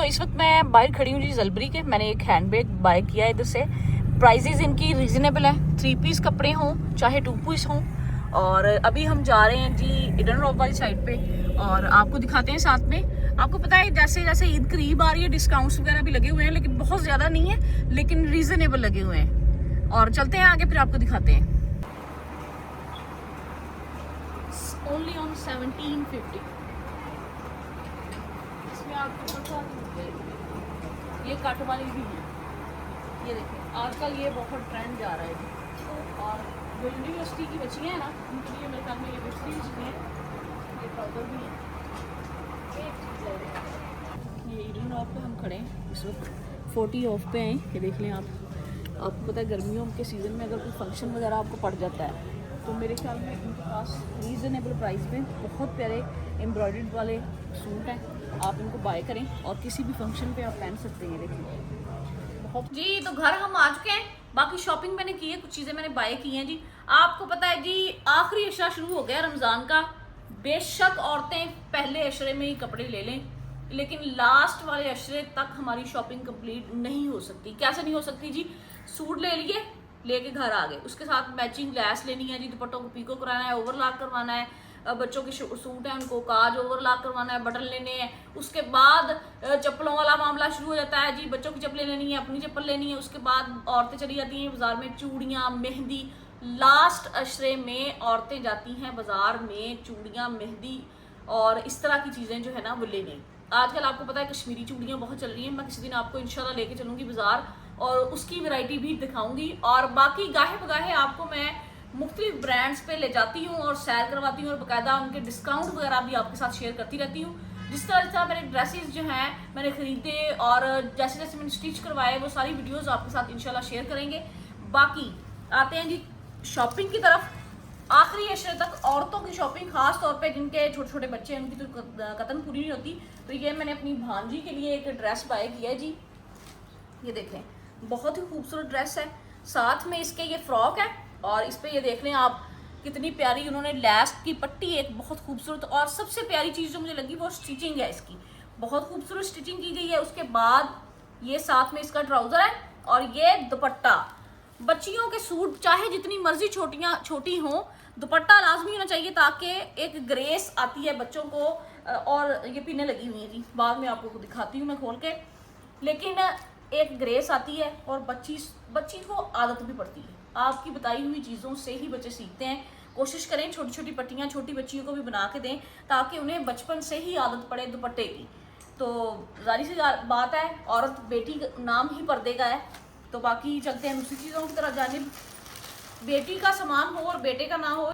तो इस वक्त मैं बाहर खड़ी हूँ जी जलबरी के। मैंने एक हैंडबैग बाय किया है इधर से। प्राइजेज इनकी रीजनेबल है, 3 पीस कपड़े हों चाहे 2 पीस हों। और अभी हम जा रहे हैं जी ईडन रॉक वाली साइड पे और आपको दिखाते हैं साथ में। आपको पता है जैसे जैसे ईद करीब आ रही है डिस्काउंट्स वगैरह भी लगे हुए हैं, लेकिन बहुत ज़्यादा नहीं है, लेकिन रीजनेबल लगे हुए हैं। और चलते हैं आगे, फिर आपको दिखाते हैं। Only on 1750। इसमें आपको ये कट वाली भी है, ये देखिए आजकल ये बहुत ट्रेंड जा रहा है। और जो यूनिवर्सिटी की बच्चियाँ हैं ना, उनके लिए मेरे ख्याल में ये बेहतरीन चीज़ें हैं। ये ट्राउजर भी है, एक चीज़ ले रहे हैं। ये ईडन रॉक पे हम खड़े हैं इस वक्त, 40 ऑफ पे हैं। ये देख लें आप। आपको पता है गर्मियों के सीज़न में अगर कोई फंक्शन वगैरह आपको पड़ जाता है तो मेरे ख्याल में इनके पास रीज़नेबल प्राइस में बहुत प्यारे एम्ब्रॉयडर्ड वाले सूट हैं। आप इनको बाय करें और किसी भी फंक्शन पे आप पहन सकते हैं। देखिए बहुत जी। तो घर हम आ चुके हैं, बाकी शॉपिंग मैंने की है, कुछ चीज़ें मैंने बाय की हैं जी। आपको पता है जी आखिरी अशरा शुरू हो गया रमज़ान का। बेशक औरतें पहले अशरे में ही कपड़े ले लें, लेकिन लास्ट वाले अशरे तक हमारी शॉपिंग कंप्लीट नहीं हो सकती। कैसे नहीं हो सकती जी? सूट ले लिए, लेके घर आ गए, उसके साथ मैचिंग लैस लेनी है जी, दुपट्टों को पीको कराना है, ओवरलॉक करवाना है, बच्चों के सूट हैं उनको काज ओवरलॉक करवाना है, बटन लेने हैं। उसके बाद चप्पलों वाला मामला शुरू हो जाता है जी, बच्चों की चप्पलें लेनी है, अपनी चप्पल लेनी है। उसके बाद औरतें चली जाती हैं बाजार में, चूड़ियाँ मेहंदी। लास्ट अशरे में औरतें जाती हैं बाजार में चूड़ियाँ मेहंदी और इस तरह की चीज़ें जो है ना वो लेने। आजकल आपको पता है कश्मीरी चूड़ियाँ बहुत चल रही हैं। मैं किसी दिन आपको इंशाल्लाह लेके चलूँगी बाजार और उसकी वैरायटी भी दिखाऊंगी। और बाकी गाहे बगाहे आपको मैं मुख्तलिफ ब्रांड्स पे ले जाती हूँ और सैर करवाती हूँ और बाकायदा उनके डिस्काउंट वगैरह भी आपके साथ शेयर करती रहती हूँ। जिस तरह मेरे ड्रेसेस जो हैं मैंने खरीदे और जैसे जैसे मैंने स्टिच करवाए वो सारी वीडियोस आपके साथ इंशाल्लाह शेयर करेंगे। बाकी आते हैं जी शॉपिंग की तरफ। आखिरी अशरे तक औरतों की शॉपिंग, खास तौर पे जिनके छोटे छोटे बच्चे हैं उनकी तो कतन पूरी नहीं होती। तो ये मैंने अपनी भांजी के लिए एक ड्रेस बाय किया है जी। ये देखें बहुत ही खूबसूरत ड्रेस है, साथ में इसके ये फ्रॉक है और इस पे ये देख लें आप कितनी प्यारी उन्होंने लैस की पट्टी एक बहुत खूबसूरत। और सबसे प्यारी चीज़ जो मुझे लगी वो स्टिचिंग है इसकी, बहुत खूबसूरत स्टिचिंग की गई है। उसके बाद ये साथ में इसका ट्राउज़र है और ये दुपट्टा। बच्चियों के सूट चाहे जितनी मर्जी छोटी हों, दुपट्टा लाजमी होना चाहिए ताकि एक ग्रेस आती है बच्चों को। और ये पिने लगी हुई हैं जी, बाद में आपको दिखाती हूँ मैं खोल के। लेकिन एक ग्रेस आती है और बच्ची को आदत भी पड़ती है। आपकी बताई हुई चीज़ों से ही बच्चे सीखते हैं। कोशिश करें छोटी छोटी पट्टियाँ छोटी बच्चियों को भी बना के दें ताकि उन्हें बचपन से ही आदत पड़े दुपट्टे की। तो जारी सी बात है, औरत बेटी का नाम ही पर्दे का है। तो बाकी चलते हैं दूसरी चीज़ों की तरफ। जानिब बेटी का सामान हो और बेटे का ना हो।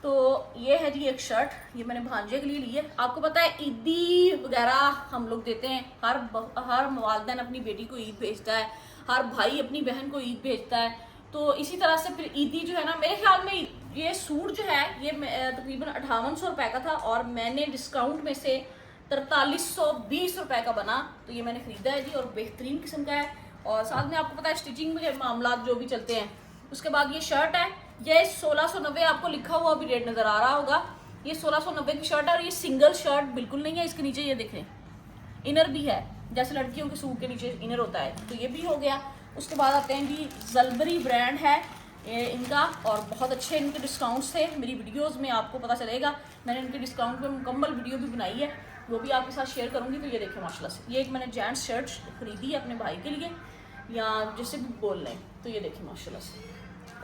तो ये है जी एक शर्ट, ये मैंने भांजे के लिए ली है। आपको पता है ईदी वगैरह हम लोग देते हैं, हर वालिदैन अपनी बेटी को ईद भेजता है, हर भाई अपनी बहन को ईद भेजता है। तो इसी तरह से फिर ईदी जो है ना, मेरे ख्याल में ये सूट जो है ये तकरीबन 5800 रुपये का था और मैंने डिस्काउंट में से 4320 रुपये का बना। तो ये मैंने खरीदा है जी और बेहतरीन किस्म का है। और साथ में आपको पता है स्टिचिंग में मामला जो भी चलते हैं। उसके बाद ये शर्ट है, ये 1690 आपको लिखा हुआ भी रेट नज़र आ रहा होगा। ये 1690 की शर्ट है और ये सिंगल शर्ट बिल्कुल नहीं है। इसके नीचे ये देखें इनर भी है, जैसे लड़कियों के सूट के नीचे इनर होता है। तो ये भी हो गया। उसके बाद आते हैं जी जलबरी ब्रांड है इनका और बहुत अच्छे इनके डिस्काउंट्स थे। मेरी वीडियोज़ में आपको पता चलेगा, मैंने इनके डिस्काउंट में मुकम्मल वीडियो भी बनाई है, वो भी आपके साथ शेयर करूँगी। तो ये देखें माशाल्लाह से, ये एक मैंने जेंट्स शर्ट खरीदी है अपने भाई के लिए या जिससे भी बोल लें। तो ये देखें माशाल्लाह से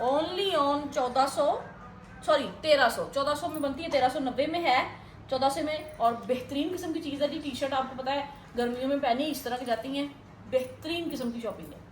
ओनली ऑन 1400 में बनती है, 1390 में है, 1400 में। और बेहतरीन किस्म की चीज़ है जी। टी शर्ट आपको पता है गर्मियों में पहनी इस तरह की जाती हैं, बेहतरीन किस्म की शॉपिंग है।